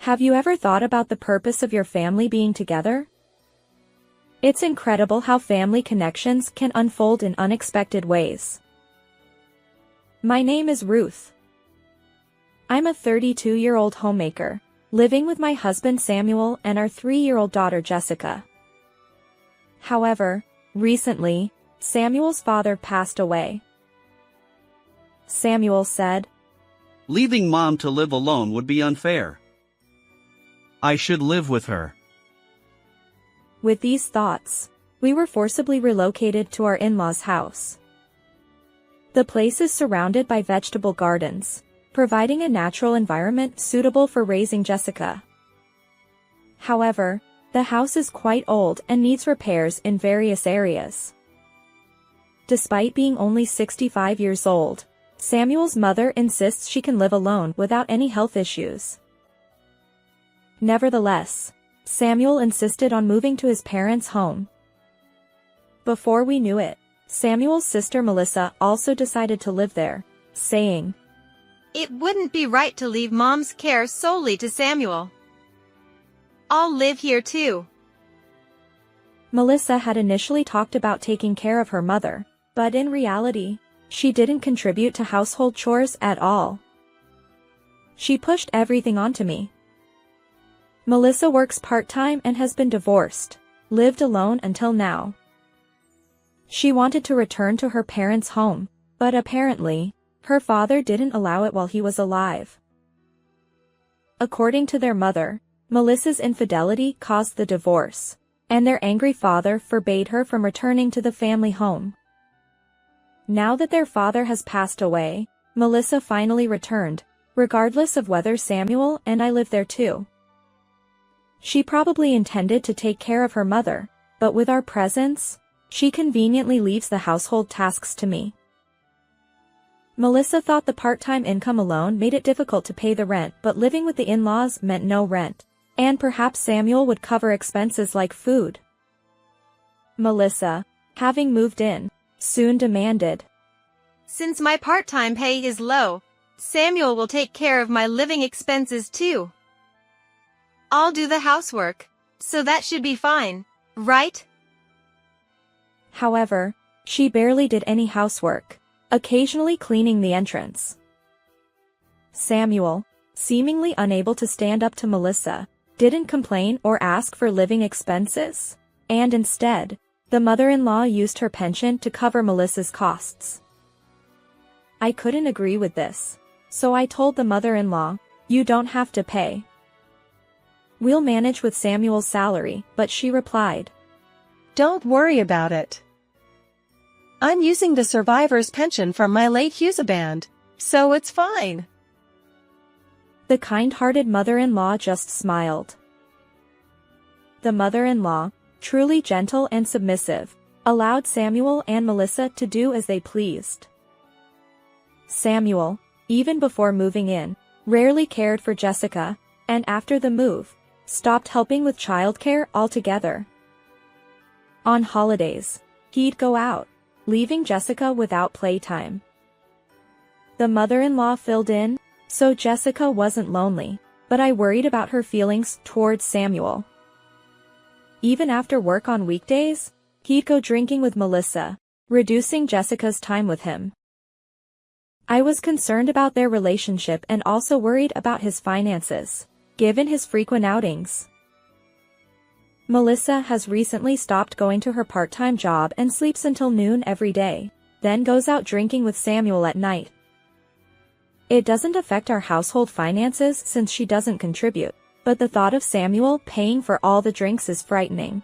Have you ever thought about the purpose of your family being together? It's incredible how family connections can unfold in unexpected ways. My name is Ruth. I'm a 32-year-old homemaker, living with my husband Samuel and our 3-year-old daughter Jessica. However, recently, Samuel's father passed away. Samuel said, "Leaving Mom to live alone would be unfair. I should live with her." With these thoughts, we were forcibly relocated to our in-laws' house. The place is surrounded by vegetable gardens, providing a natural environment suitable for raising Jessica. However, the house is quite old and needs repairs in various areas. Despite being only 65 years old, Samuel's mother insists she can live alone without any health issues. Nevertheless, Samuel insisted on moving to his parents' home. Before we knew it, Samuel's sister Melissa also decided to live there, saying, "It wouldn't be right to leave Mom's care solely to Samuel. I'll live here too." Melissa had initially talked about taking care of her mother, but in reality, she didn't contribute to household chores at all. She pushed everything onto me. Melissa works part-time and has been divorced, lived alone until now. She wanted to return to her parents' home, but apparently, her father didn't allow it while he was alive. According to their mother, Melissa's infidelity caused the divorce, and their angry father forbade her from returning to the family home. Now that their father has passed away, Melissa finally returned, regardless of whether Samuel and I live there too. She probably intended to take care of her mother, but with our presence, she conveniently leaves the household tasks to me. Melissa thought the part-time income alone made it difficult to pay the rent, but living with the in-laws meant no rent, and perhaps Samuel would cover expenses like food. Melissa, having moved in, soon demanded, "Since my part-time pay is low, Samuel will take care of my living expenses too. I'll do the housework, so that should be fine, right?" However, she barely did any housework, occasionally cleaning the entrance. Samuel, seemingly unable to stand up to Melissa, didn't complain or ask for living expenses, and instead, the mother-in-law used her pension to cover Melissa's costs. I couldn't agree with this, so I told the mother-in-law, "You don't have to pay. We'll manage with Samuel's salary," but she replied, "Don't worry about it. I'm using the survivor's pension from my late husband, so it's fine." The kind-hearted mother-in-law just smiled. The mother-in-law, truly gentle and submissive, allowed Samuel and Melissa to do as they pleased. Samuel, even before moving in, rarely cared for Jessica, and after the move, stopped helping with childcare altogether. On holidays, he'd go out, leaving Jessica without playtime. The mother-in-law filled in, so Jessica wasn't lonely, but I worried about her feelings towards Samuel. Even after work on weekdays, he'd go drinking with Melissa, reducing Jessica's time with him. I was concerned about their relationship and also worried about his finances, given his frequent outings. Melissa has recently stopped going to her part-time job and sleeps until noon every day, then goes out drinking with Samuel at night. It doesn't affect our household finances since she doesn't contribute, but the thought of Samuel paying for all the drinks is frightening.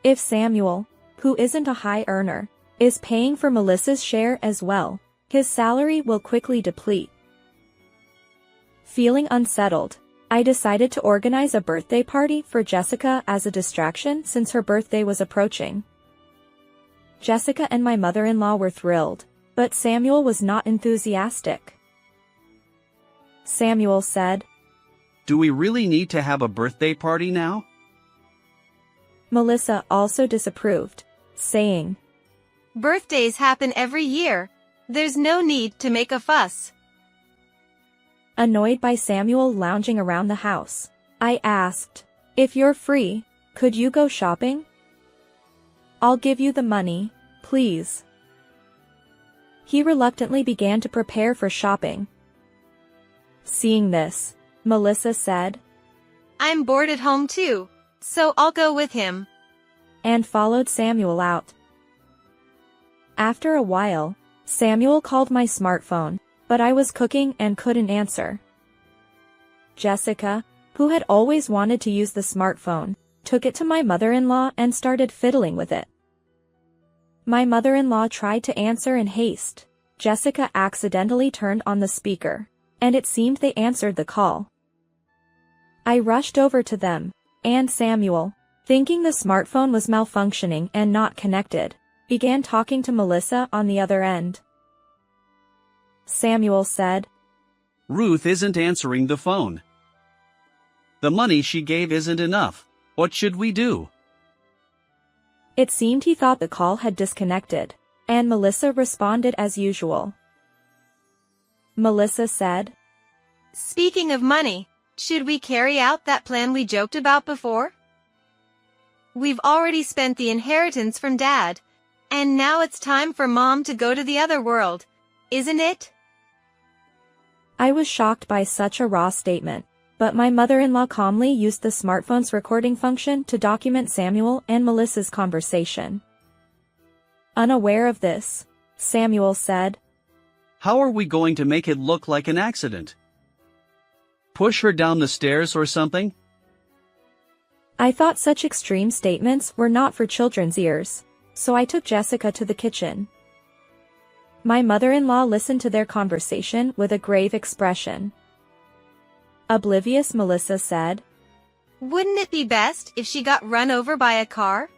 If Samuel, who isn't a high earner, is paying for Melissa's share as well, his salary will quickly deplete. Feeling unsettled, I decided to organize a birthday party for Jessica as a distraction since her birthday was approaching. Jessica and my mother-in-law were thrilled, but Samuel was not enthusiastic. Samuel said, "Do we really need to have a birthday party now?" Melissa also disapproved, saying, "Birthdays happen every year. There's no need to make a fuss." Annoyed by Samuel lounging around the house, I asked, "If you're free, could you go shopping? I'll give you the money, please." He reluctantly began to prepare for shopping. Seeing this, Melissa said, "I'm bored at home too, so I'll go with him," and followed Samuel out. After a while, Samuel called my smartphone, but I was cooking and couldn't answer. Jessica, who had always wanted to use the smartphone, took it to my mother-in-law and started fiddling with it. My mother-in-law tried to answer in haste. Jessica accidentally turned on the speaker, and it seemed they answered the call. I rushed over to them, and Samuel, thinking the smartphone was malfunctioning and not connected, began talking to Melissa on the other end. Samuel said, "Ruth isn't answering the phone. The money she gave isn't enough. What should we do?" It seemed he thought the call had disconnected, and Melissa responded as usual. Melissa said, "Speaking of money, should we carry out that plan we joked about before? We've already spent the inheritance from Dad, and now it's time for Mom to go to the other world, isn't it?" I was shocked by such a raw statement, but my mother-in-law calmly used the smartphone's recording function to document Samuel and Melissa's conversation. Unaware of this, Samuel said, "How are we going to make it look like an accident? Push her down the stairs or something?" I thought such extreme statements were not for children's ears, so I took Jessica to the kitchen. My mother-in-law listened to their conversation with a grave expression. Oblivious Melissa said, "Wouldn't it be best if she got run over by a car?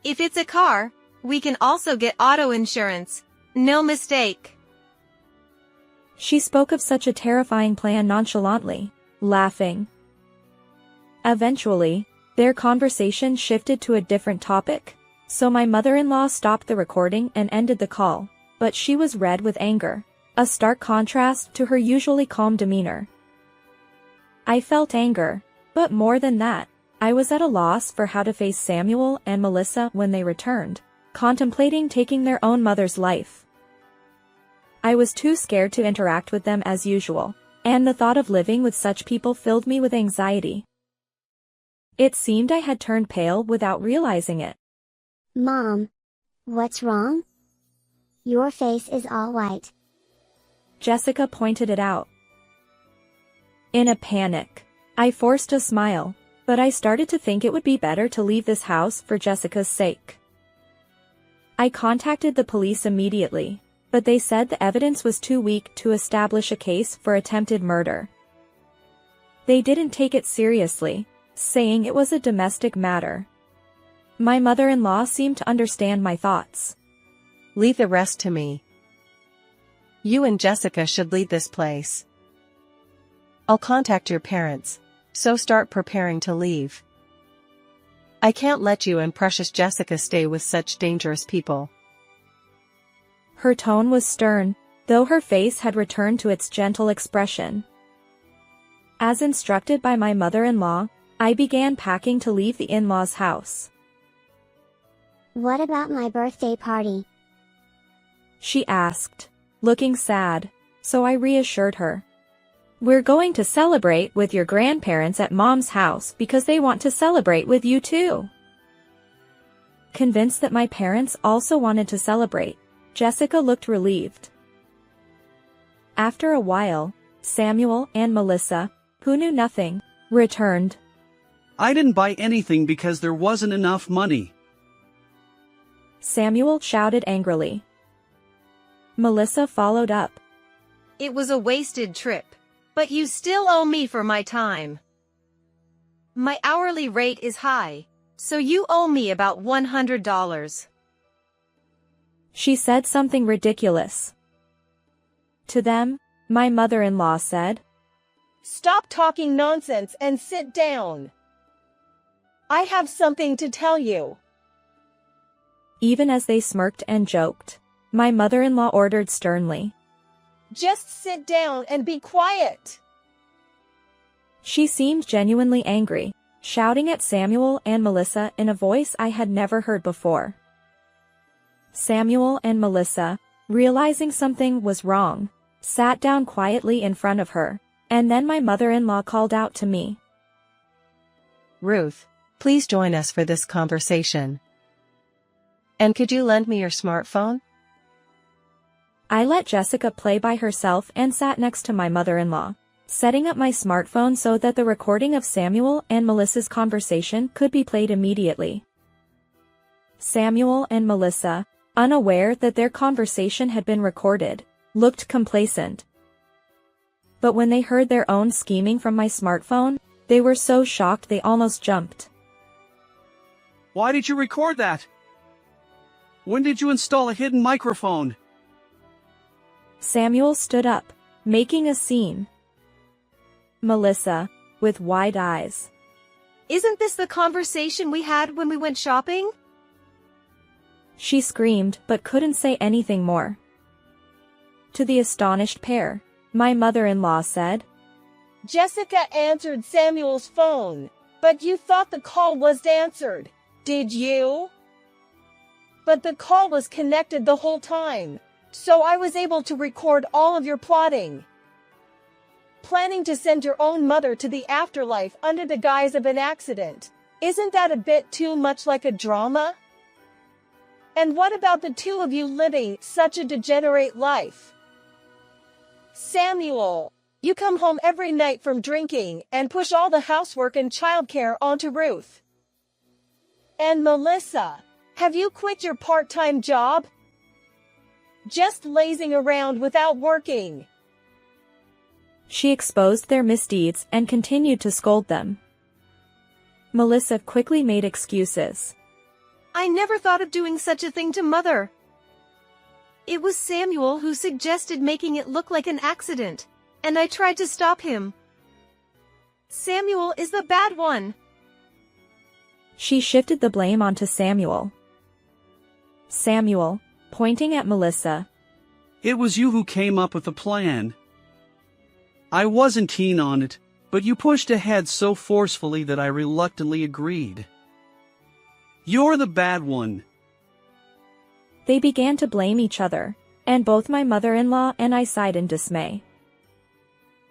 If it's a car, we can also get auto insurance, no mistake." She spoke of such a terrifying plan nonchalantly, laughing. Eventually, their conversation shifted to a different topic, so my mother-in-law stopped the recording and ended the call, but she was red with anger, a stark contrast to her usually calm demeanor. I felt anger, but more than that, I was at a loss for how to face Samuel and Melissa when they returned, contemplating taking their own mother's life. I was too scared to interact with them as usual, and the thought of living with such people filled me with anxiety. It seemed I had turned pale without realizing it. "Mom, what's wrong? Your face is all white." Jessica pointed it out. In a panic, I forced a smile, but I started to think it would be better to leave this house for Jessica's sake. I contacted the police immediately, but they said the evidence was too weak to establish a case for attempted murder. They didn't take it seriously, saying it was a domestic matter. My mother-in-law seemed to understand my thoughts. "Leave the rest to me. You and Jessica should lead this place. I'll contact your parents, so start preparing to leave. I can't let you and precious Jessica stay with such dangerous people." Her tone was stern, though her face had returned to its gentle expression. As instructed by my mother-in-law, I began packing to leave the in-laws' house. "What about my birthday party?" She asked, looking sad, so I reassured her. "We're going to celebrate with your grandparents at Mom's house because they want to celebrate with you too." Convinced that my parents also wanted to celebrate, Jessica looked relieved. After a while, Samuel and Melissa, who knew nothing, returned. "I didn't buy anything because there wasn't enough money." Samuel shouted angrily. Melissa followed up. "It was a wasted trip, but you still owe me for my time. My hourly rate is high, so you owe me about $100. She said something ridiculous. To them, my mother-in-law said, "Stop talking nonsense and sit down. I have something to tell you." Even as they smirked and joked, my mother-in-law ordered sternly. Just sit down and be quiet. She seemed genuinely angry, shouting at Samuel and Melissa in a voice I had never heard before. Samuel and Melissa, realizing something was wrong, sat down quietly in front of her, and then my mother-in-law called out to me. Ruth, please join us for this conversation. And could you lend me your smartphone? I let Jessica play by herself and sat next to my mother-in-law, setting up my smartphone so that the recording of Samuel and Melissa's conversation could be played immediately. Samuel and Melissa, unaware that their conversation had been recorded, looked complacent. But when they heard their own scheming from my smartphone, they were so shocked they almost jumped. Why did you record that? When did you install a hidden microphone? Samuel stood up, making a scene. Melissa, with wide eyes. Isn't this the conversation we had when we went shopping? She screamed but couldn't say anything more. To the astonished pair, my mother-in-law said, Jessica answered Samuel's phone, but you thought the call was answered, did you? But the call was connected the whole time, so I was able to record all of your plotting. Planning to send your own mother to the afterlife under the guise of an accident. Isn't that a bit too much like a drama? And what about the two of you living such a degenerate life? Samuel, you come home every night from drinking and push all the housework and childcare onto Ruth. And Melissa, have you quit your part-time job? Just lazing around without working. She exposed their misdeeds and continued to scold them. Melissa quickly made excuses. I never thought of doing such a thing to Mother. It was Samuel who suggested making it look like an accident, and I tried to stop him. Samuel is the bad one. She shifted the blame onto Samuel. Samuel, pointing at Melissa. It was you who came up with the plan. I wasn't keen on it, but you pushed ahead so forcefully that I reluctantly agreed. You're the bad one. They began to blame each other, and both my mother-in-law and I sighed in dismay.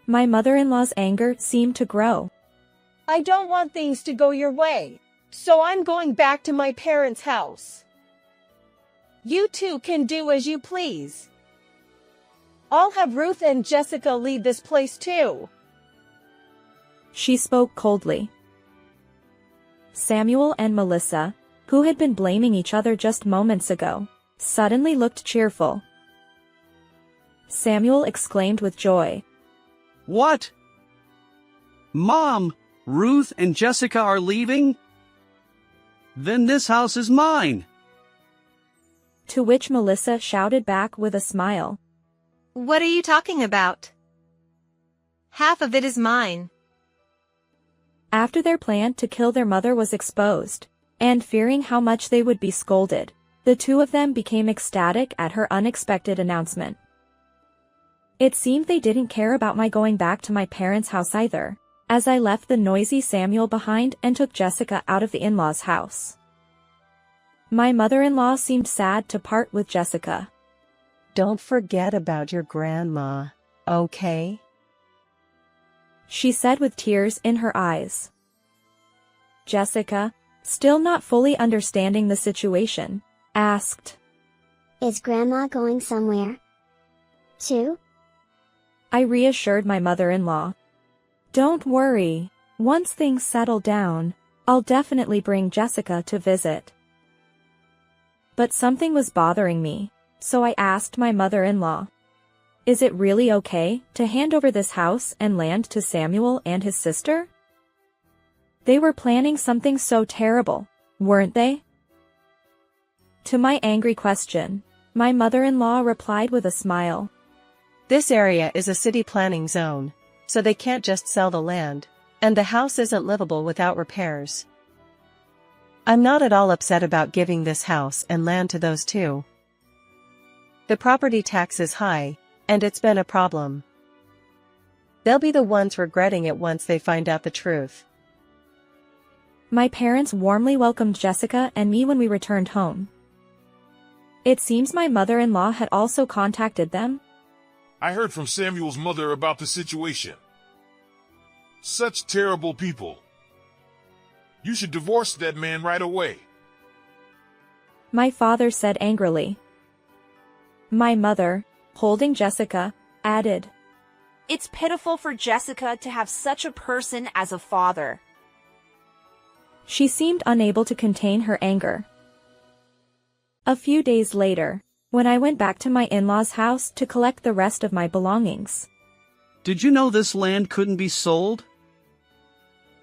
My mother-in-law's anger seemed to grow. I don't want things to go your way, so I'm going back to my parents' house. You two can do as you please. I'll have Ruth and Jessica lead this place too. She spoke coldly. Samuel and Melissa, who had been blaming each other just moments ago, suddenly looked cheerful. Samuel exclaimed with joy. What? Mom, Ruth and Jessica are leaving? Then this house is mine. To which Melissa shouted back with a smile. What are you talking about? Half of it is mine. After their plan to kill their mother was exposed, and fearing how much they would be scolded, the two of them became ecstatic at her unexpected announcement. It seemed they didn't care about my going back to my parents' house either, as I left the noisy Samuel behind and took Jessica out of the in-laws' house. My mother-in-law seemed sad to part with Jessica. Don't forget about your grandma, okay? She said with tears in her eyes. Jessica, still not fully understanding the situation, asked. Is Grandma going somewhere? Too? I reassured my mother-in-law. Don't worry, once things settle down, I'll definitely bring Jessica to visit. But something was bothering me, so I asked my mother-in-law. Is it really okay to hand over this house and land to Samuel and his sister? They were planning something so terrible, weren't they? To my angry question, my mother-in-law replied with a smile. This area is a city planning zone, so they can't just sell the land, and the house isn't livable without repairs. I'm not at all upset about giving this house and land to those two. The property tax is high, And it's been a problem. They'll be the ones regretting it once they find out the truth. My parents warmly welcomed Jessica and me when we returned home. It seems my mother-in-law had also contacted them. I heard from Samuel's mother about the situation. Such terrible people. You should divorce that man right away. My father said angrily. My mother, holding Jessica, added, It's pitiful for Jessica to have such a person as a father. She seemed unable to contain her anger. A few days later, when I went back to my in-laws' house to collect the rest of my belongings. Did you know this land couldn't be sold?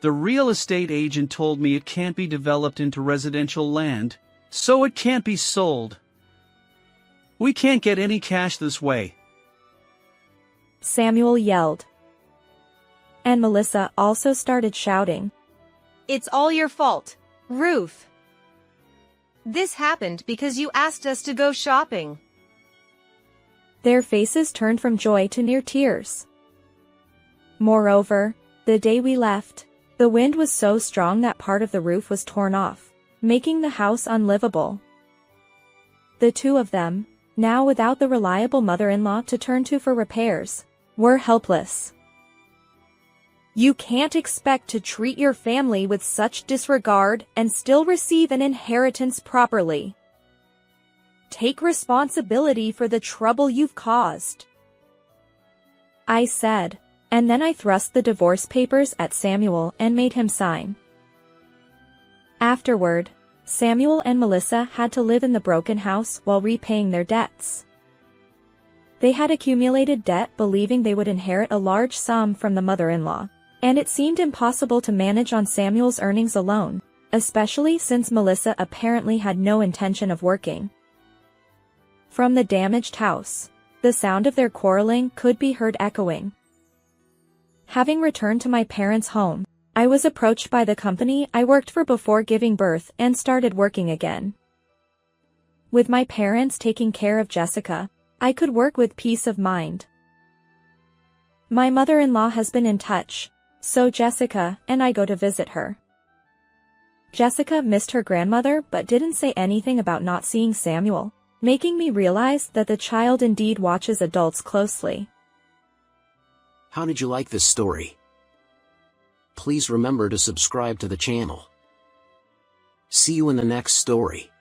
The real estate agent told me it can't be developed into residential land, so it can't be sold. We can't get any cash this way. Samuel yelled. And Melissa also started shouting. It's all your fault, Ruth. This happened because you asked us to go shopping. Their faces turned from joy to near tears. Moreover, the day we left, the wind was so strong that part of the roof was torn off, making the house unlivable. The two of them, now without the reliable mother-in-law to turn to for repairs, were helpless. You can't expect to treat your family with such disregard and still receive an inheritance properly. Take responsibility for the trouble you've caused, I said, and then I thrust the divorce papers at Samuel and made him sign. Afterward, Samuel and Melissa had to live in the broken house while repaying their debts. They had accumulated debt believing they would inherit a large sum from the mother-in-law, and it seemed impossible to manage on Samuel's earnings alone, especially since Melissa apparently had no intention of working. From the damaged house, the sound of their quarreling could be heard echoing. Having returned to my parents' home, I was approached by the company I worked for before giving birth and started working again. With my parents taking care of Jessica, I could work with peace of mind. My mother-in-law has been in touch, so Jessica and I go to visit her. Jessica missed her grandmother but didn't say anything about not seeing Samuel, making me realize that the child indeed watches adults closely. How did you like this story? Please remember to subscribe to the channel. See you in the next story.